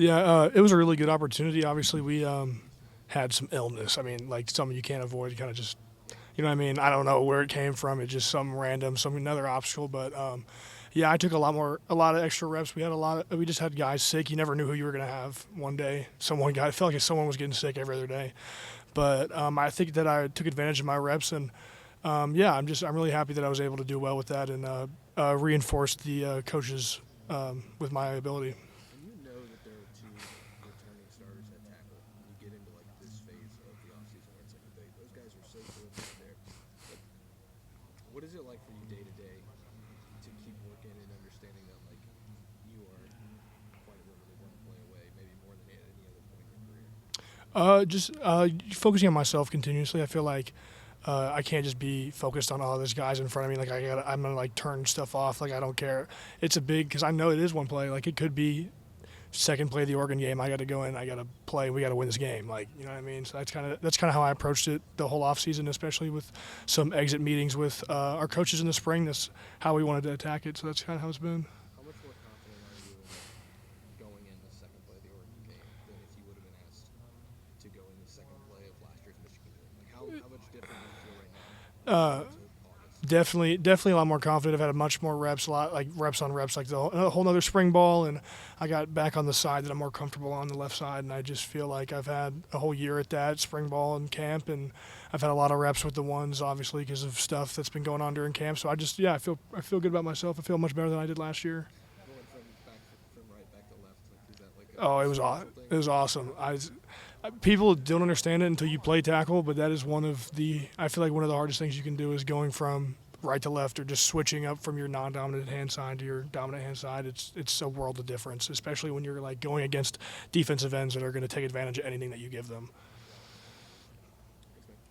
Yeah, it was a really good opportunity. Obviously, we had some illness. I mean, like something you can't avoid. Kind of just, you know what I mean? I don't know where it came from. It's just some random, some another obstacle. But yeah, I took a lot of extra reps. We just had guys sick. You never knew who you were gonna have one day. Someone got. I felt like someone was getting sick every other day. But I think that I took advantage of my reps, and yeah, I'm really happy that I was able to do well with that and reinforce the coaches with my ability. And you know that there are two returning starters at tackle. You get into like this phase of the offseason where it's like those guys are so good out there. Like, what is it like for you day to day to keep working and understanding that like you are quite literally one play away, maybe more than at any other point in your career? Just focusing on myself continuously. I feel like I can't just be focused on all this guys in front of me. Like I'm gonna like turn stuff off. Like I don't care. It's a big because I know it is one play. Like it could be second play of the Oregon game. I got to go in. I got to play. We got to win this game. Like you know what I mean. So that's kind of how I approached it the whole off season, especially with some exit meetings with our coaches in the spring. That's how we wanted to attack it. So that's kind of how it's been. How much more confident are you in going in the second play of the Oregon game than if you would have been asked to go in the second play of last year's Michigan game? Like how much different do you feel right now Uh, to August? definitely a lot more confident. I've had much more reps, a lot like reps on reps, like a whole nother spring ball, and I got back on the side that I'm more comfortable on the left side, and I just feel like I've had a whole year at that spring ball in camp, and I've had a lot of reps with the ones, obviously because of stuff that's been going on during camp. So I feel good about myself. I feel much better than I did last year. Going from right back to left, like is that like Oh, a special thing? it was awesome. People don't understand it until you play tackle, but that is I feel like one of the hardest things you can do is going from right to left or just switching up from your non-dominant hand side to your dominant hand side. It's a world of difference, especially when you're like going against defensive ends that are going to take advantage of anything that you give them.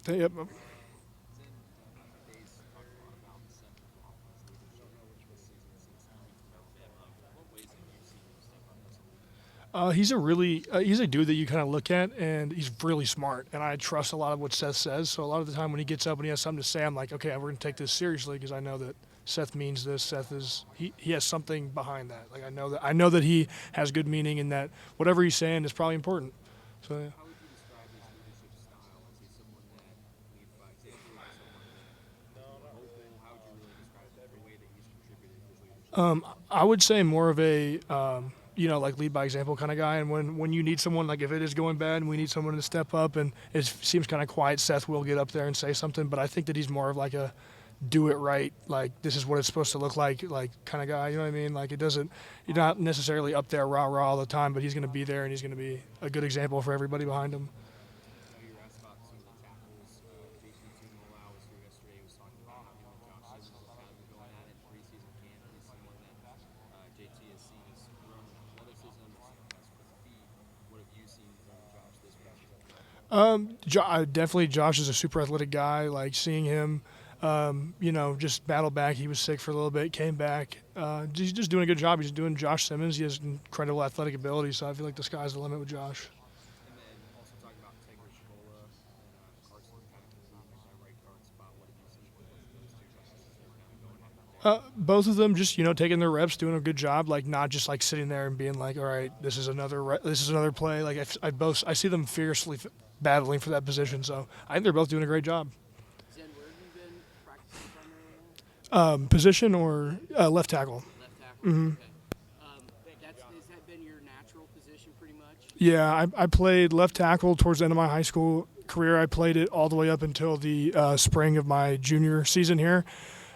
Yep. He's a dude that you kind of look at, and he's really smart, and I trust a lot of what Seth says. So a lot of the time when he gets up and he has something to say, I'm like, okay, we're gonna take this seriously because I know that Seth means this. He has something behind that. Like I know that he has good meaning, and that whatever he's saying is probably important. So yeah. How would you describe his leadership style? Is he someone that leads by example? Is he someone that is vocal? How would you really describe the way that he's contributed his leadership? I would say more of a like lead by example kind of guy. And when you need someone, like if it is going bad and we need someone to step up, and it seems kind of quiet, Seth will get up there and say something. But I think that he's more of like a do it right, like this is what it's supposed to look like kind of guy. You know what I mean? Like you're not necessarily up there rah rah all the time, but he's going to be there and he's going to be a good example for everybody behind him. I know you were asked about some of the tackles. JT Tuimoloau was here yesterday. He was talking about how him and Josh Simmons have kind of been going at it in preseason camp. He's someone that JT has seen has grown in athleticism, has quick feet. What have you seen from Josh this preseason? Definitely Josh is a super athletic guy. Like seeing him, just battle back. He was sick for a little bit, came back. He's just doing a good job. He's doing Josh Simmons. He has incredible athletic ability, so I feel like the sky's the limit with Josh. And then also talking about Tigger Chicola and Carson kind of moving in that right guard spot. What have you seen from both of those two guys as they're kind of going at it there? Both of them just taking their reps, doing a good job. Like not just like sitting there and being like, all right, this is another play. Like I see them fiercely battling for that position. So I think they're both doing a great job. Zen, where have you been practicing primarily at? Position or left tackle. Left tackle. Mm-hmm. Okay. Has that been your natural position pretty much? Yeah, I played left tackle towards the end of my high school career. I played it all the way up until the spring of my junior season here.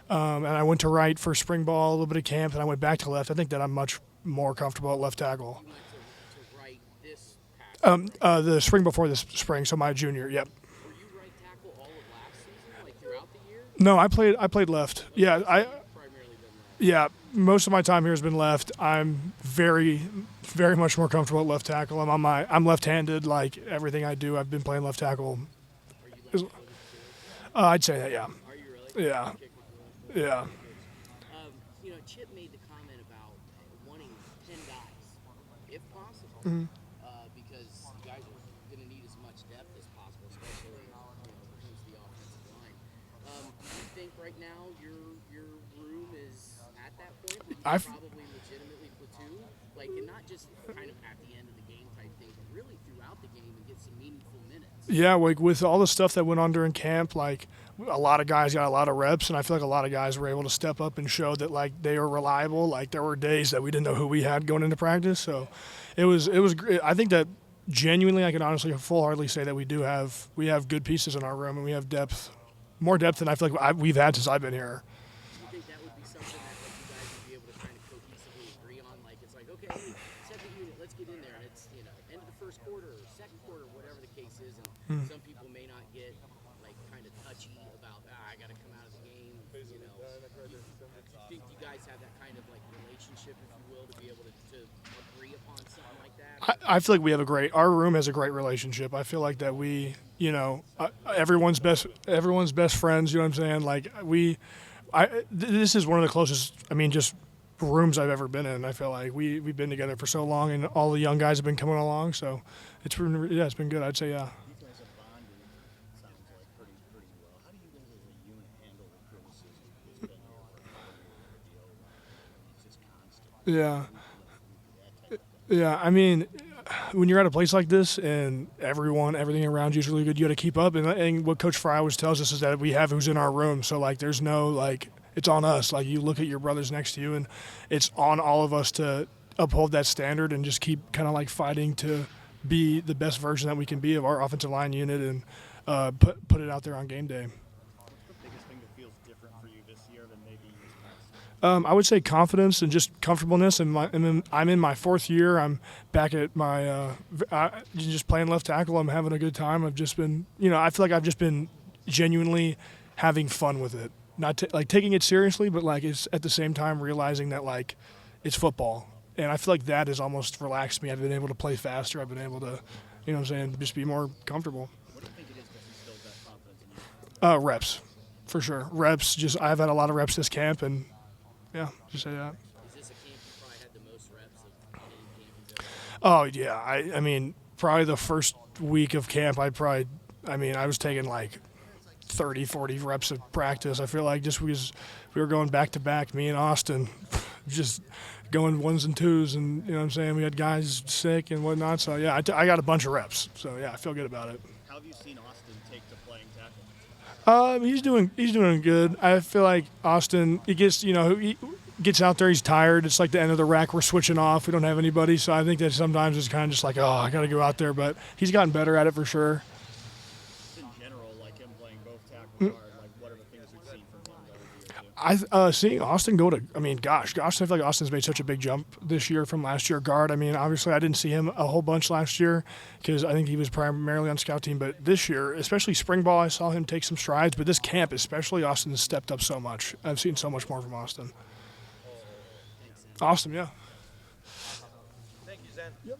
And I went to right for spring ball, a little bit of camp, and I went back to left. I think that I'm much more comfortable at left tackle. You went to right this past. The spring before this spring, so my junior, yep. Were you right tackle all of last season, like throughout the year? No, I played left. Yeah, Primarily been left. yeah, most of my time here has been left. I'm very, very much more comfortable at left tackle. I'm left-handed. Like everything I do, I've been playing left tackle. Are you left-footed too? I'd say that, yeah. Are you really? Yeah. Kick with Yeah. Chip made the comment about wanting 10 guys, if possible, Mm-hmm. because you guys are going to need as much depth as possible, especially against the offensive line. Do you think right now your room is at that point? Where you I've- probably legitimately platoon too, like, and not just kind of at the end of the game type thing, but really throughout the game and get some meaningful minutes. Yeah, like with all the stuff that went on during camp, like a lot of guys got a lot of reps, and I feel like a lot of guys were able to step up and show that like they are reliable. Like there were days that we didn't know who we had going into practice, so it was great. I think that genuinely, I can honestly full-heartedly say that we have good pieces in our room, and we have depth, more depth than I feel like we've had since I've been here. Do you think that would be something that like you guys would be able to kind of cohesively agree on? Like it's like, okay, hey, second unit, let's get in there, and it's end of the first quarter or second quarter, whatever the case is, and some people may not get like kind of touchy about I got to come out of the game. Do you guys have that kind of like relationship, if you will, to be able to agree upon something like that? I feel like we have our room has a great relationship. I feel like that we, everyone's best friends. You know what I'm saying? Like this is one of the closest. I mean, just rooms I've ever been in. I feel like we've been together for so long, and all the young guys have been coming along. So it's been good. I'd say yeah. You guys have bonded, it sounds like, pretty well. How do you guys as a unit handle the criticism? It's been here for a while, the deal, it's just constant. Yeah. Yeah, I mean, when you're at a place like this and everything around you is really good, you got to keep up. And what Coach Fry always tells us is that we have who's in our room. So, like, there's no, like, it's on us. Like, you look at your brothers next to you, and it's on all of us to uphold that standard and just keep kind of, like, fighting to be the best version that we can be of our offensive line unit and put it out there on game day. What's the biggest thing that feels different for you this year than maybe years past? I would say confidence and just comfortableness. And I'm in my fourth year. I'm back at my just playing left tackle. I'm having a good time. I've just been, I feel like I've just been genuinely having fun with it. Not like taking it seriously, but like it's at the same time realizing that like it's football. And I feel like that has almost relaxed me. I've been able to play faster. I've been able to, just be more comfortable. What do you think it is that instills that confidence in you? Reps, for sure. Reps. I've had a lot of reps this camp, and yeah, just say that. Is this a camp you probably had the most reps of any camp you've ever had? Oh yeah, I mean probably the first week of camp I was taking like 30, 40 reps of practice. I feel like just because we were going back to back, me and Austin, just going ones and twos, and you know what I'm saying, we had guys sick and whatnot. So yeah, I got a bunch of reps. So yeah, I feel good about it. How have you seen Austin take to playing tackle? He's doing good. I feel like Austin, he gets out there, he's tired. It's like the end of the rack, we're switching off. We don't have anybody, so I think that sometimes it's kind of just like, oh, I got to go out there. But he's gotten better at it for sure. Just in general, like him playing both tackle guard, like what are the things we've seen from him over the year? Seeing Austin go to, gosh, I feel like Austin's made such a big jump this year from last year guard. I mean, obviously I didn't see him a whole bunch last year because I think he was primarily on scout team. But this year, especially spring ball, I saw him take some strides. But this camp, especially, Austin has stepped up so much. I've seen so much more from Austin. Awesome, yeah. Thank you, Zen. Yep.